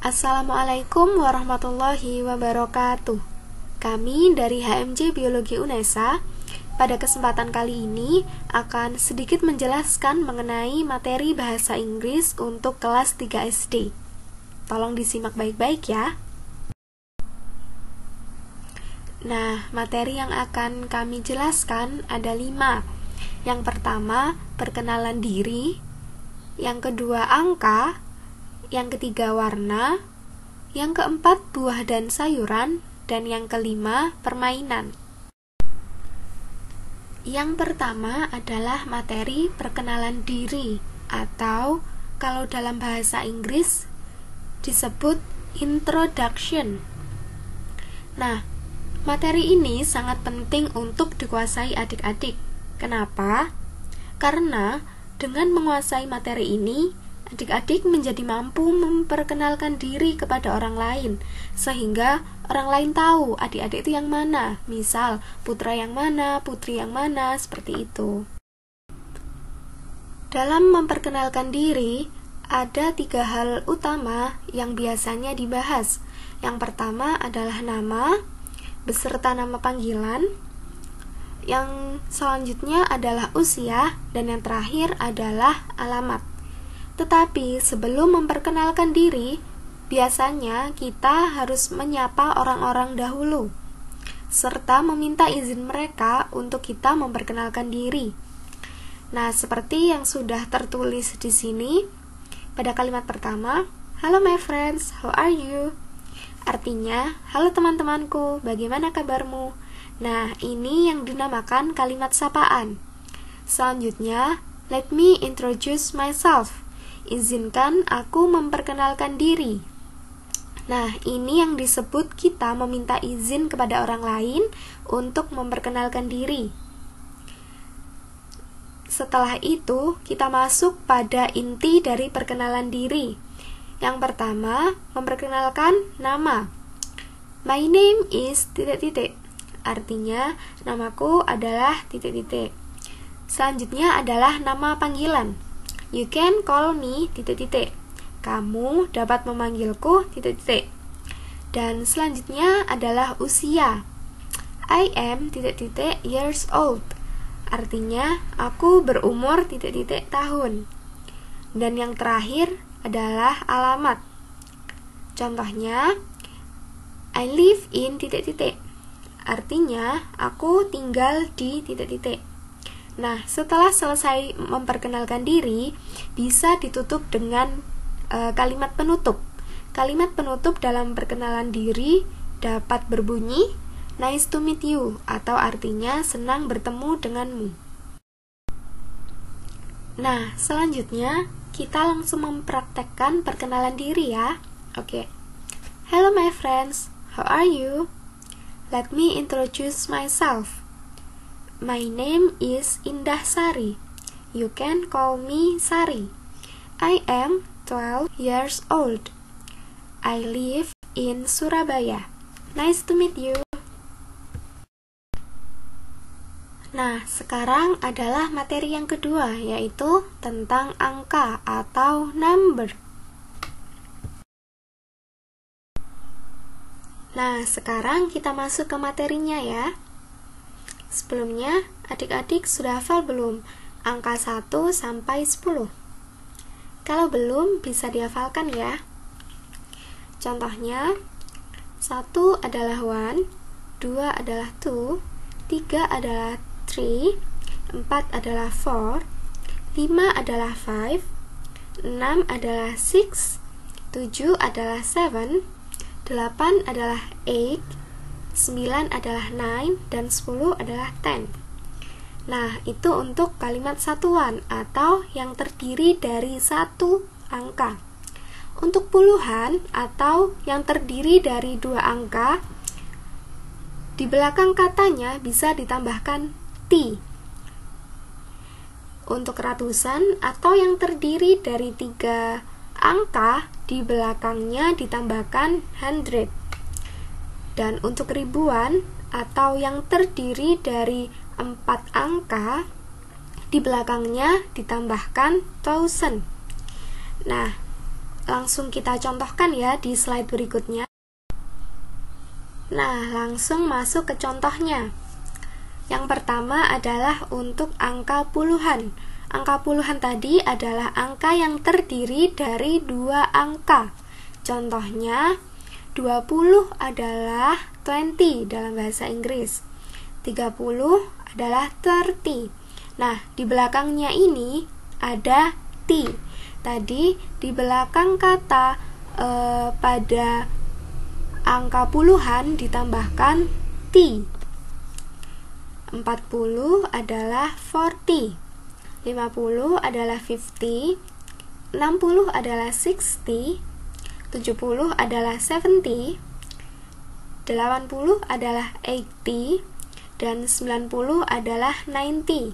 Assalamualaikum warahmatullahi wabarakatuh. Kami dari HMJ Biologi UNESA pada kesempatan kali ini akan sedikit menjelaskan mengenai materi bahasa Inggris untuk kelas 3 SD. Tolong disimak baik-baik ya. Nah, materi yang akan kami jelaskan ada 5. Yang pertama, perkenalan diri. Yang kedua, angka. Yang ketiga, warna. Yang keempat, buah dan sayuran. Dan yang kelima, permainan. Yang pertama adalah materi perkenalan diri, atau kalau dalam bahasa Inggris disebut introduction. Nah, materi ini sangat penting untuk dikuasai adik-adik. Kenapa? Karena dengan menguasai materi ini, adik-adik menjadi mampu memperkenalkan diri kepada orang lain, sehingga orang lain tahu adik-adik itu yang mana. Misal, putra yang mana, putri yang mana, seperti itu. Dalam memperkenalkan diri, ada 3 hal utama yang biasanya dibahas. Yang pertama adalah nama, beserta nama panggilan. Yang selanjutnya adalah usia, dan yang terakhir adalah alamat. Tetapi sebelum memperkenalkan diri, biasanya kita harus menyapa orang-orang dahulu, serta meminta izin mereka untuk kita memperkenalkan diri. Nah, seperti yang sudah tertulis di sini, pada kalimat pertama, "Hello my friends, how are you?" Artinya, "Halo teman-temanku, bagaimana kabarmu?" Nah, ini yang dinamakan kalimat sapaan. Selanjutnya, "Let me introduce myself." Izinkan aku memperkenalkan diri. Nah, ini yang disebut kita meminta izin kepada orang lain untuk memperkenalkan diri. Setelah itu, kita masuk pada inti dari perkenalan diri. Yang pertama, memperkenalkan nama. My name is ... Artinya, namaku adalah ... Selanjutnya adalah nama panggilan. You can call me ... Kamu dapat memanggilku ... Dan selanjutnya adalah usia. I am ... years old. Artinya, aku berumur ... tahun. Dan yang terakhir adalah alamat. Contohnya, I live in ... Artinya, aku tinggal di ... Nah, setelah selesai memperkenalkan diri, bisa ditutup dengan kalimat penutup. Kalimat penutup dalam perkenalan diri dapat berbunyi nice to meet you, atau artinya senang bertemu denganmu. Nah, selanjutnya kita langsung mempraktekkan perkenalan diri ya. Oke. Hello my friends, how are you? Let me introduce myself. My name is Indah Sari. You can call me Sari. I am 12 years old. I live in Surabaya. Nice to meet you. Nah, sekarang adalah materi yang kedua, yaitu tentang angka atau number. Nah, sekarang kita masuk ke materinya ya. Sebelumnya, adik-adik sudah hafal belum angka 1 sampai 10? Kalau belum, bisa dihafalkan ya. Contohnya, 1 adalah 1, 2 adalah 2, 3 adalah 3, 4 adalah 4, 5 adalah 5, 6 adalah 6, 7 adalah 7, 8 adalah 8, 9 adalah 9, dan 10 adalah 10. Nah, itu untuk kalimat satuan atau yang terdiri dari 1 angka. Untuk puluhan atau yang terdiri dari 2 angka, di belakang katanya bisa ditambahkan T. Untuk ratusan atau yang terdiri dari 3 angka, di belakangnya ditambahkan 100. Dan untuk ribuan atau yang terdiri dari 4 angka, di belakangnya ditambahkan 1000. Nah, langsung kita contohkan ya di slide berikutnya. Nah, langsung masuk ke contohnya. Yang pertama adalah untuk angka puluhan. Angka puluhan tadi adalah angka yang terdiri dari 2 angka. Contohnya, 20 adalah 20 dalam bahasa Inggris. 30 adalah 30. Nah, di belakangnya ini ada T. Tadi di belakang kata pada angka puluhan ditambahkan T. 40 adalah 40. 50 adalah 50. 60 adalah 60. 70 adalah 70. 80 adalah 80. Dan 90 adalah 90.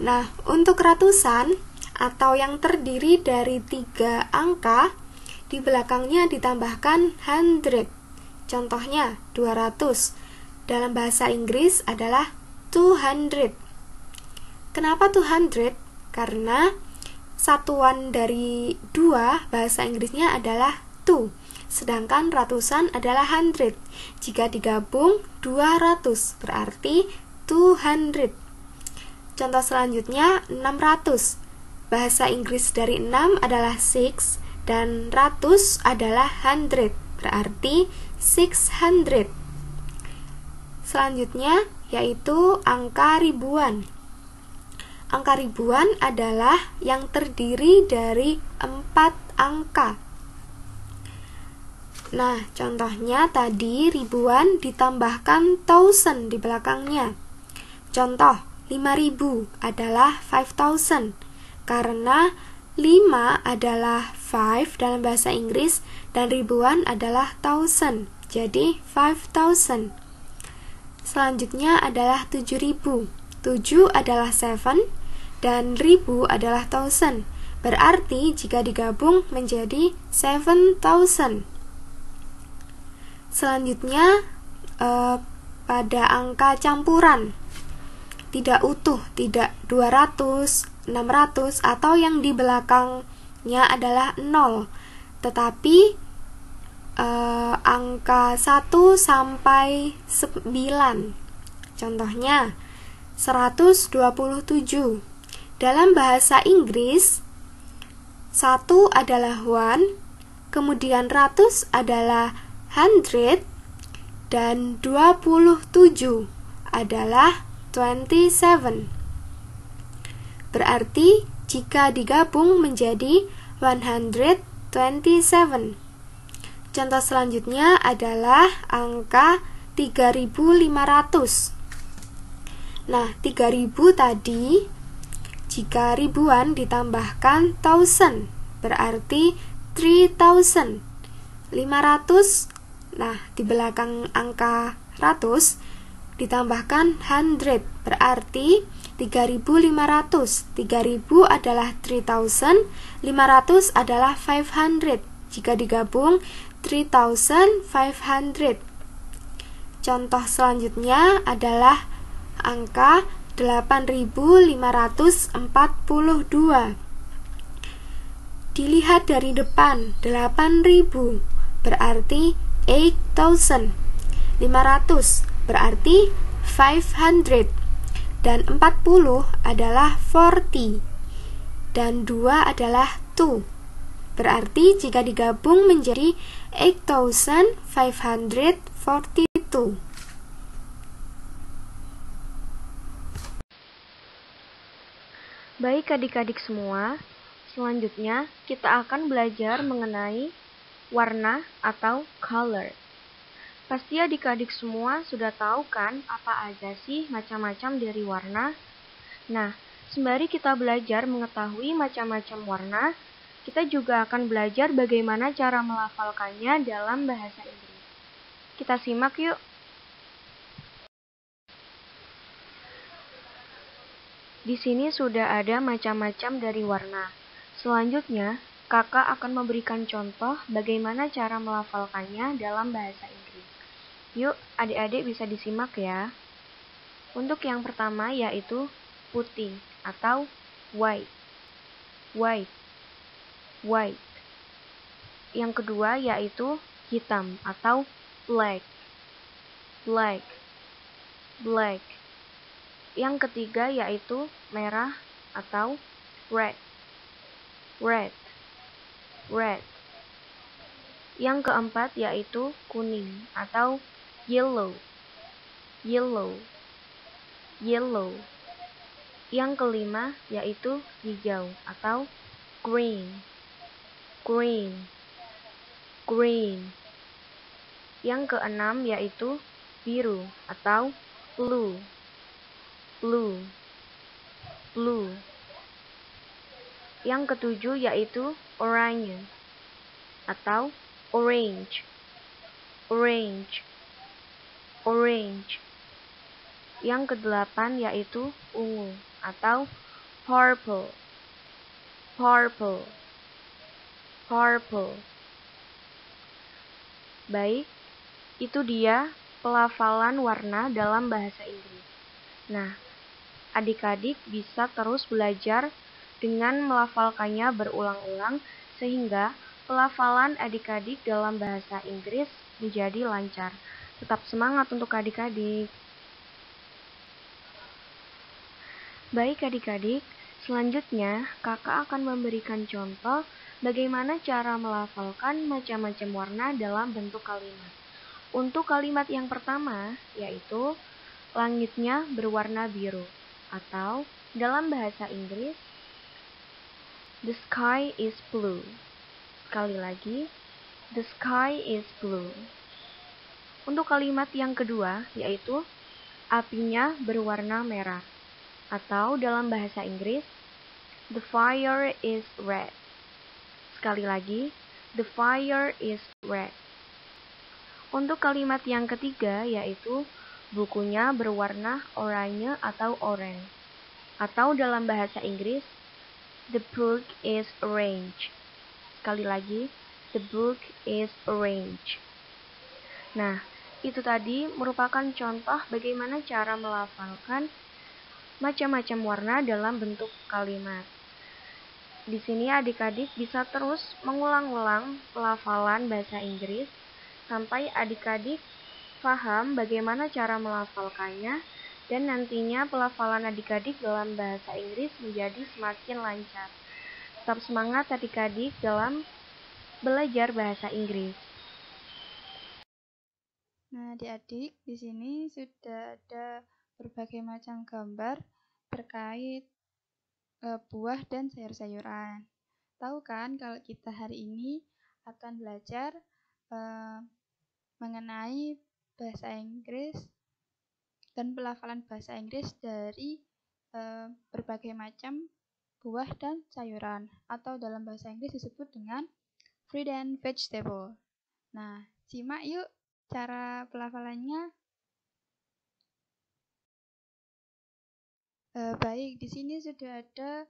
Nah, untuk ratusan atau yang terdiri dari 3 angka, di belakangnya ditambahkan 100. Contohnya 200. Dalam bahasa Inggris adalah 200. Kenapa 200? Karena satuan dari 2 bahasa Inggrisnya adalah 2. Sedangkan ratusan adalah 100. Jika digabung 200 berarti 200. Contoh selanjutnya 600. Bahasa Inggris dari 6 adalah 6 dan ratus adalah 100, berarti 600. Selanjutnya yaitu angka ribuan. Angka ribuan adalah yang terdiri dari 4 angka. Nah, contohnya tadi ribuan ditambahkan thousand di belakangnya. Contoh, 5.000 adalah 5,000 karena 5 adalah 5 dalam bahasa Inggris dan ribuan adalah thousand, jadi 5,000. Selanjutnya adalah 7.000. 7 adalah 7 dan 1.000 adalah thousand. Berarti jika digabung menjadi 7,000. Selanjutnya pada angka campuran, tidak utuh, tidak 200, 600 atau yang di belakangnya adalah 0, tetapi angka 1 sampai 9. Contohnya 127. Dalam bahasa Inggris 1 adalah 1, kemudian ratus adalah 100 dan 27 adalah 27. Berarti jika digabung menjadi 127. Contoh selanjutnya adalah angka 3.500. Nah, 3.000 tadi jika ribuan ditambahkan thousand berarti 3,000. 500, nah di belakang angka ratus ditambahkan 100 berarti 3.500. 3.000 adalah 3,000, 500 adalah 500. Jika digabung 3,500. Contoh selanjutnya adalah angka 8.542. Dilihat dari depan, 8.000 berarti 8,000. 500 berarti 500. Dan 40 adalah 40. Dan 2 adalah 2. Berarti jika digabung menjadi 8,542. Baik adik-adik semua, selanjutnya kita akan belajar mengenai warna atau color. Pasti adik-adik semua sudah tahu kan apa aja sih macam-macam dari warna? Nah, sembari kita belajar mengetahui macam-macam warna, kita juga akan belajar bagaimana cara melafalkannya dalam bahasa Inggris. Kita simak yuk. Di sini sudah ada macam-macam dari warna. Selanjutnya, kakak akan memberikan contoh bagaimana cara melafalkannya dalam bahasa Inggris. Yuk, adik-adik bisa disimak ya. Untuk yang pertama yaitu putih atau white. White. white. Yang kedua yaitu hitam atau black. Black. Black. Yang ketiga yaitu merah atau red. Red. Red. Yang keempat yaitu kuning atau yellow. Yellow. Yellow. Yang kelima yaitu hijau atau green. Green. Green. Yang keenam yaitu biru atau blue. Blue. Blue. Yang ketujuh yaitu oranye atau orange. Orange. Orange. Yang kedelapan yaitu ungu atau purple. Purple. Purple. Baik, itu dia pelafalan warna dalam bahasa Inggris. Nah, adik-adik bisa terus belajar dengan melafalkannya berulang-ulang sehingga pelafalan adik-adik dalam bahasa Inggris menjadi lancar. Tetap semangat untuk adik-adik. Baik adik-adik, selanjutnya kakak akan memberikan contoh bagaimana cara melafalkan macam-macam warna dalam bentuk kalimat. Untuk kalimat yang pertama, yaitu langitnya berwarna biru, atau dalam bahasa Inggris, the sky is blue. Sekali lagi, the sky is blue. Untuk kalimat yang kedua, yaitu apinya berwarna merah, atau dalam bahasa Inggris, the fire is red. Sekali lagi, the fire is red. Untuk kalimat yang ketiga, yaitu bukunya berwarna oranye atau orange, atau dalam bahasa Inggris, the book is orange. Sekali lagi, the book is orange. Nah, itu tadi merupakan contoh bagaimana cara melafalkan macam-macam warna dalam bentuk kalimat. Di sini adik-adik bisa terus mengulang-ulang pelafalan bahasa Inggris sampai adik-adik paham bagaimana cara melafalkannya dan nantinya pelafalan adik-adik dalam bahasa Inggris menjadi semakin lancar. Tetap semangat adik-adik dalam belajar bahasa Inggris. Nah, adik-adik, di sini sudah ada berbagai macam gambar terkait buah dan sayur-sayuran. Tahu kan kalau kita hari ini akan belajar mengenai bahasa Inggris dan pelafalan bahasa Inggris dari berbagai macam buah dan sayuran, atau dalam bahasa Inggris disebut dengan fruit and vegetable. Nah, simak yuk cara pelafalannya. Baik, di sini sudah ada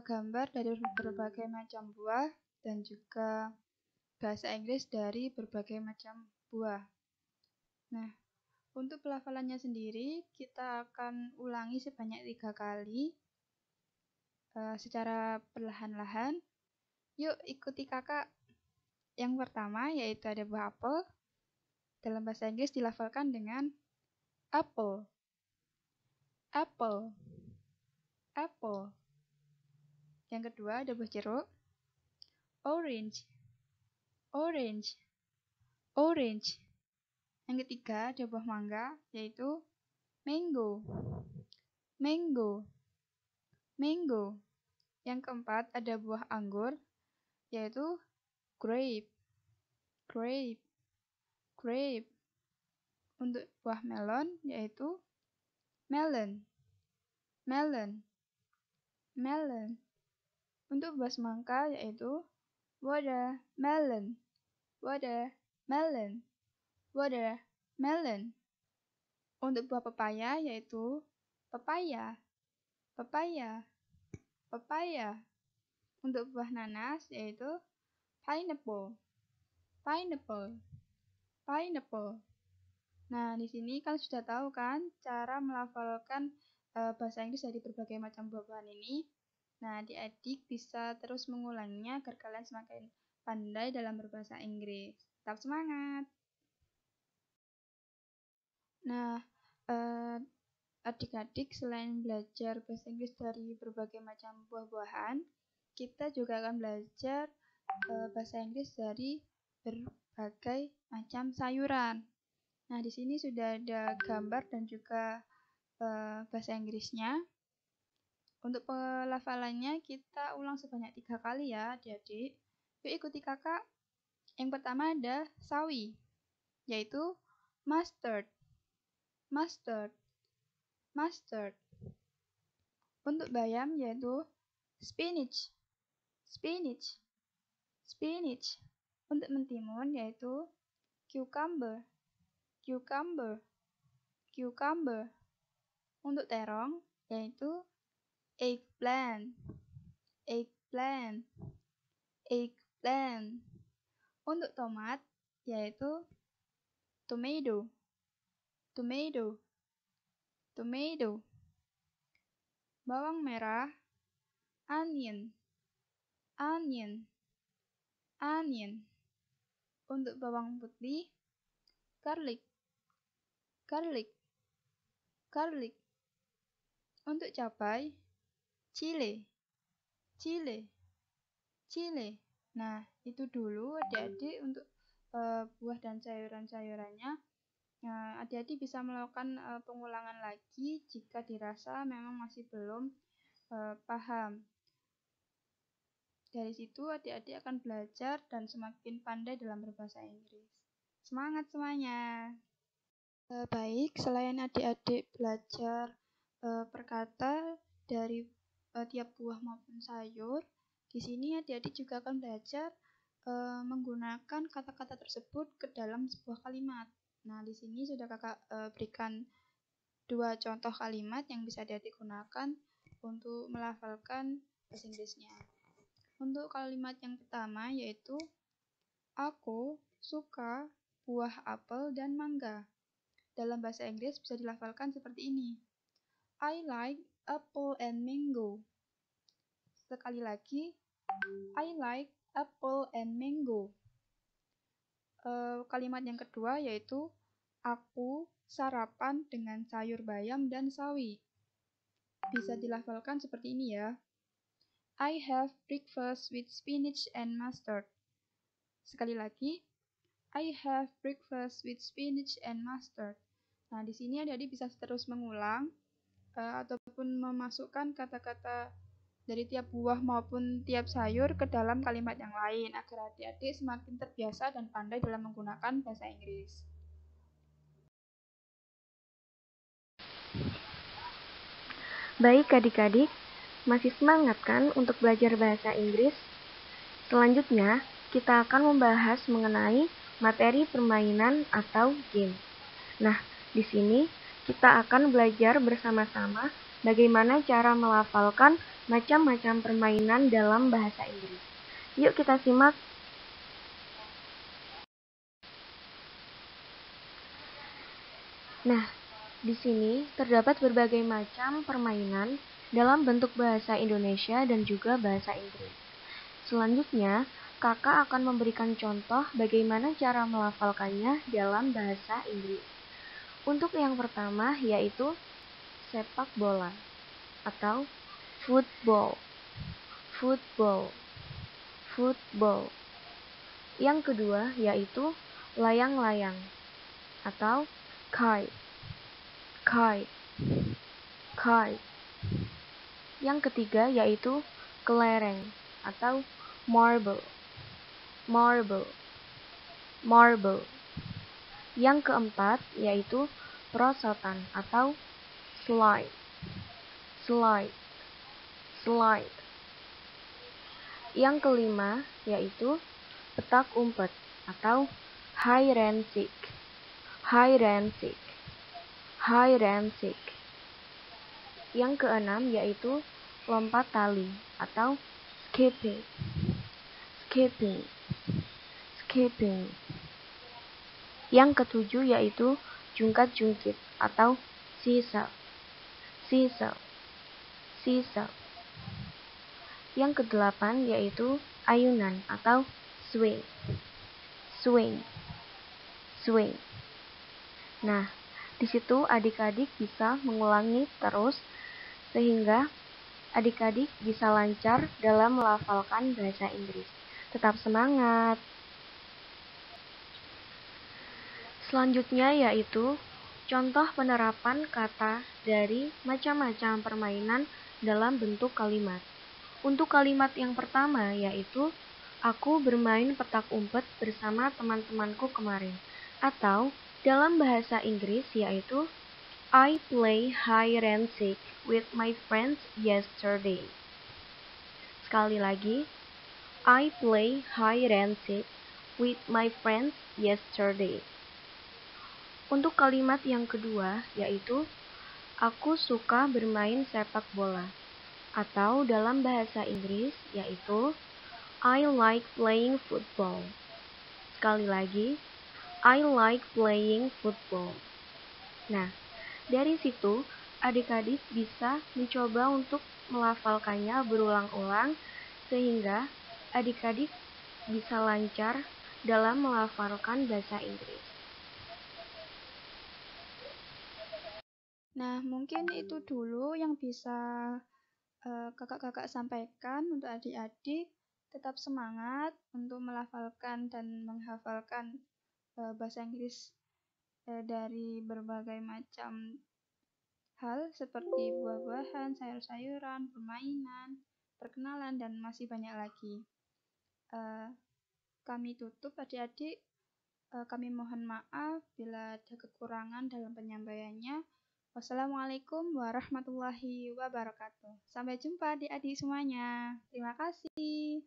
gambar dari berbagai macam buah dan juga bahasa Inggris dari berbagai macam buah. Nah, untuk pelafalannya sendiri kita akan ulangi sebanyak 3 kali secara perlahan-lahan. Yuk ikuti kakak. Yang pertama yaitu ada buah apel. Dalam bahasa Inggris dilafalkan dengan apple. Apple. Apple. Yang kedua ada buah jeruk. Orange. Orange. Orange. Yang ketiga ada buah mangga, yaitu mango. Mango. Mango. Yang keempat ada buah anggur, yaitu grape. Grape. Grape. Untuk buah melon, yaitu melon. Melon. Melon. Untuk buah semangka, yaitu watermelon. Watermelon. Watermelon. Untuk buah pepaya yaitu pepaya. Pepaya. Pepaya. Untuk buah nanas yaitu pineapple. Pineapple. Pineapple. Nah, di sini kalian sudah tahu kan cara melafalkan bahasa Inggris dari berbagai macam buah-buahan ini. Nah, adik-adik bisa terus mengulangnya agar kalian semakin pandai dalam berbahasa Inggris. Tetap semangat! Nah, adik-adik selain belajar bahasa Inggris dari berbagai macam buah-buahan, kita juga akan belajar bahasa Inggris dari berbagai macam sayuran. Nah, di sini sudah ada gambar dan juga bahasa Inggrisnya. Untuk pelafalannya kita ulang sebanyak 3 kali ya adik-adik. Yuk ikuti kakak. Yang pertama ada sawi, yaitu mustard. Mustard. Mustard. Untuk bayam yaitu spinach. Spinach. Spinach. Untuk mentimun yaitu cucumber. Cucumber. Cucumber. Untuk terong yaitu eggplant. Eggplant. Eggplant. Untuk tomat yaitu tomato. Tomato. Tomato. Bawang merah onion. Onion. Onion. Untuk bawang putih garlic. Garlic. Garlic. Untuk cabai chili. Chili. Chili. Nah, itu dulu adik-adik untuk buah dan sayuran-sayurannya. Adik-adik bisa melakukan pengulangan lagi jika dirasa memang masih belum paham. Dari situ adik-adik akan belajar dan semakin pandai dalam berbahasa Inggris. Semangat semuanya! Baik, selain adik-adik belajar perkata dari tiap buah maupun sayur, di sini adik-adik juga akan belajar menggunakan kata-kata tersebut ke dalam sebuah kalimat. Nah, di sini sudah kakak berikan 2 contoh kalimat yang bisa adik-adik gunakan untuk melafalkan bahasa Inggrisnya. Untuk kalimat yang pertama yaitu aku suka buah apel dan mangga. Dalam bahasa Inggris bisa dilafalkan seperti ini. I like apple and mango. Sekali lagi, I like apple and mango. Kalimat yang kedua yaitu aku sarapan dengan sayur bayam dan sawi. Bisa dilafalkan seperti ini ya. I have breakfast with spinach and mustard. Sekali lagi, I have breakfast with spinach and mustard. Nah, di sini adik-adik bisa terus mengulang ataupun memasukkan kata-kata dari tiap buah maupun tiap sayur ke dalam kalimat yang lain agar adik-adik semakin terbiasa dan pandai dalam menggunakan bahasa Inggris. Baik adik-adik, masih semangat kan untuk belajar bahasa Inggris? Selanjutnya, kita akan membahas mengenai materi permainan atau game. Nah, di sini kita akan belajar bersama-sama bagaimana cara melafalkan macam-macam permainan dalam bahasa Inggris. Yuk kita simak. Nah, di sini terdapat berbagai macam permainan dalam bentuk bahasa Indonesia dan juga bahasa Inggris. Selanjutnya, kakak akan memberikan contoh bagaimana cara melafalkannya dalam bahasa Inggris. Untuk yang pertama yaitu sepak bola atau football. Football. Football. Yang kedua yaitu layang-layang atau kite. Kite. Kite. Yang ketiga yaitu kelereng atau marble. Marble. Marble. Yang keempat yaitu perosotan atau slide. Slide. Slide. Yang kelima yaitu petak umpet atau hide and seek. Hide and seek. Hide and seek. Yang keenam yaitu lompat tali atau skipping. Skipping. Skipping. Yang ketujuh yaitu jungkat-jungkit atau seesaw. Seesaw. Seesaw. Yang kedelapan yaitu ayunan atau swing. Swing. Swing. Nah, di situ adik-adik bisa mengulangi terus sehingga adik-adik bisa lancar dalam melafalkan bahasa Inggris. Tetap semangat! Selanjutnya yaitu contoh penerapan kata dari macam-macam permainan dalam bentuk kalimat. Untuk kalimat yang pertama yaitu aku bermain petak umpet bersama teman-temanku kemarin. Atau dalam bahasa Inggris yaitu I play hide and seek with my friends yesterday. Sekali lagi, I play hide and seek with my friends yesterday. Untuk kalimat yang kedua yaitu aku suka bermain sepak bola. Atau dalam bahasa Inggris yaitu I like playing football. Sekali lagi, I like playing football. Nah, dari situ adik-adik bisa mencoba untuk melafalkannya berulang-ulang sehingga adik-adik bisa lancar dalam melafalkan bahasa Inggris. Nah, mungkin itu dulu yang bisa kakak-kakak sampaikan untuk adik-adik. Tetap semangat untuk melafalkan dan menghafalkan bahasa Inggris dari berbagai macam hal seperti buah-buahan, sayur-sayuran, permainan, perkenalan, dan masih banyak lagi. Kami tutup adik-adik. Kami mohon maaf bila ada kekurangan dalam penyampaiannya. Wassalamualaikum warahmatullahi wabarakatuh. Sampai jumpa adik-adik semuanya. Terima kasih.